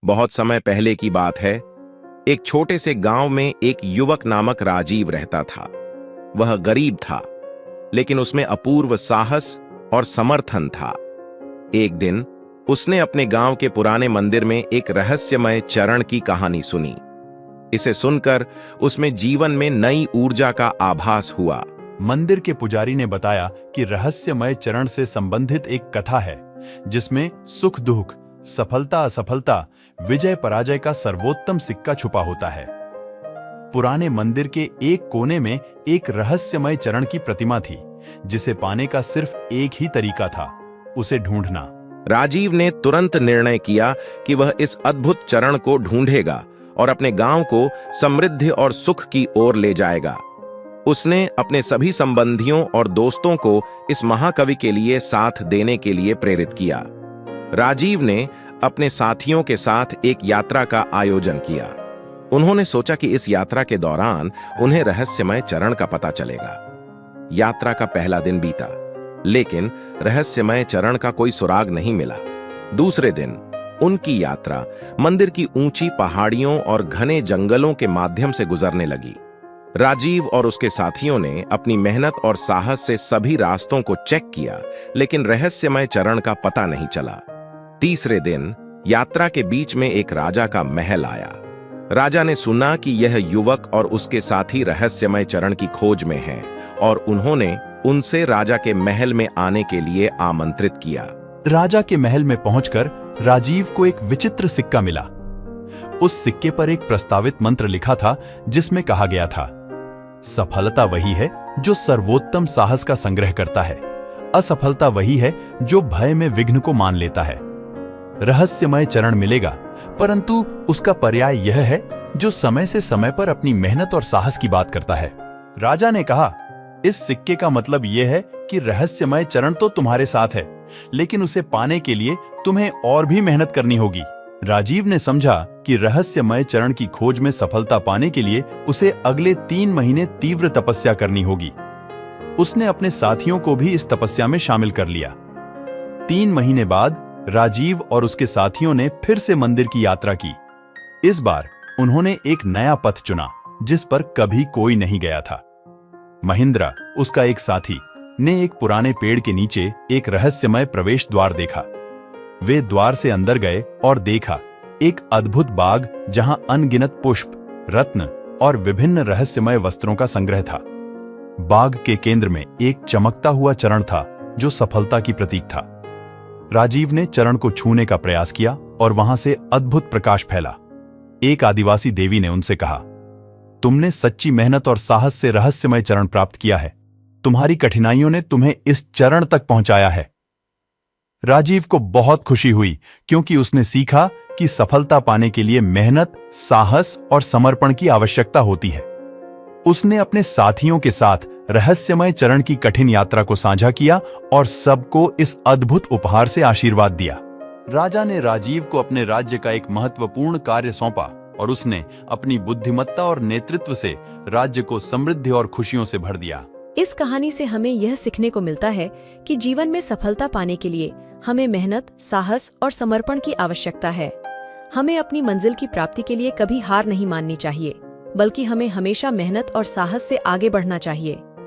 बहुत समय पहले की बात है। एक छोटे से गांव में एक युवक नामक राजीव रहता था। वह गरीब था, लेकिन उसमें अपूर्व साहस और समर्थन था। एक दिन उसने अपने गांव के पुराने मंदिर में एक रहस्यमय चरण की कहानी सुनी। इसे सुनकर उसमें जीवन में नई ऊर्जा का आभास हुआ। मंदिर के पुजारी ने बताया कि रहस्यमय चरण से संबंधित एक कथा है, जिसमें सुख दुख, सफलता असफलता, विजय पराजय का सर्वोत्तम सिक्का छुपा होता है। पुराने मंदिर के एक कोने में एक रहस्यमय चरण की प्रतिमा थी, जिसे पाने का सिर्फ एक ही तरीका था, उसे ढूंढना। राजीव ने तुरंत निर्णय किया कि वह इस अद्भुत चरण को ढूंढेगा और अपने गांव को समृद्धि और सुख की ओर ले जाएगा। उसने अपने सभी संबंधियों और दोस्तों को इस महाकवि के लिए साथ देने के लिए प्रेरित किया। राजीव ने अपने साथियों के साथ एक यात्रा का आयोजन किया। उन्होंने सोचा कि इस यात्रा के दौरान उन्हें रहस्यमय चरण का पता चलेगा। यात्रा का पहला दिन बीता, लेकिन रहस्यमय चरण का कोई सुराग नहीं मिला। दूसरे दिन उनकी यात्रा मंदिर की ऊंची पहाड़ियों और घने जंगलों के माध्यम से गुजरने लगी। राजीव और उसके साथियों ने अपनी मेहनत और साहस से सभी रास्तों को चेक किया, लेकिन रहस्यमय चरण का पता नहीं चला। तीसरे दिन यात्रा के बीच में एक राजा का महल आया। राजा ने सुना कि यह युवक और उसके साथी रहस्यमय चरण की खोज में हैं, और उन्होंने उनसे राजा के महल में आने के लिए आमंत्रित किया। राजा के महल में पहुंचकर राजीव को एक विचित्र सिक्का मिला। उस सिक्के पर एक प्रस्तावित मंत्र लिखा था, जिसमें कहा गया था, सफलता वही है जो सर्वोत्तम साहस का संग्रह करता है, असफलता वही है जो भय में विघ्न को मान लेता है। रहस्यमय चरण मिलेगा, परंतु उसका पर्याय यह है जो समय से समय पर अपनी मेहनत और साहस की बात करता है। राजा ने कहा, इस सिक्के का मतलब यह है कि रहस्यमय चरण तो तुम्हारे साथ है, लेकिन उसे पाने के लिए तुम्हें और भी मेहनत करनी होगी। राजीव ने समझा कि रहस्यमय चरण की खोज में सफलता पाने के लिए उसे अगले 3 महीने तीव्र तपस्या करनी होगी। उसने अपने साथियों को भी इस तपस्या में शामिल कर लिया। 3 महीने बाद राजीव और उसके साथियों ने फिर से मंदिर की यात्रा की। इस बार उन्होंने एक नया पथ चुना, जिस पर कभी कोई नहीं गया था। महेंद्र, उसका एक साथी, ने एक पुराने पेड़ के नीचे एक रहस्यमय प्रवेश द्वार देखा। वे द्वार से अंदर गए और देखा एक अद्भुत बाग, जहां अनगिनत पुष्प, रत्न और विभिन्न रहस्यमय वस्त्रों का संग्रह था। बाग के केंद्र में एक चमकता हुआ चरण था, जो सफलता की प्रतीक था। राजीव ने चरण को छूने का प्रयास किया और वहां से अद्भुत प्रकाश फैला। एक आदिवासी देवी ने उनसे कहा, तुमने सच्ची मेहनत और साहस से रहस्यमय चरण प्राप्त किया है। तुम्हारी कठिनाइयों ने तुम्हें इस चरण तक पहुंचाया है। राजीव को बहुत खुशी हुई, क्योंकि उसने सीखा कि सफलता पाने के लिए मेहनत, साहस और समर्पण की आवश्यकता होती है। उसने अपने साथियों के साथ रहस्यमय चरण की कठिन यात्रा को साझा किया और सबको इस अद्भुत उपहार से आशीर्वाद दिया। राजा ने राजीव को अपने राज्य का एक महत्वपूर्ण कार्य सौंपा, और उसने अपनी बुद्धिमत्ता और नेतृत्व से राज्य को समृद्धि और खुशियों से भर दिया। इस कहानी से हमें यह सीखने को मिलता है कि जीवन में सफलता पाने के लिए हमें मेहनत, साहस और समर्पण की आवश्यकता है। हमें अपनी मंजिल की प्राप्ति के लिए कभी हार नहीं माननी चाहिए, बल्कि हमें हमेशा मेहनत और साहस से आगे बढ़ना चाहिए।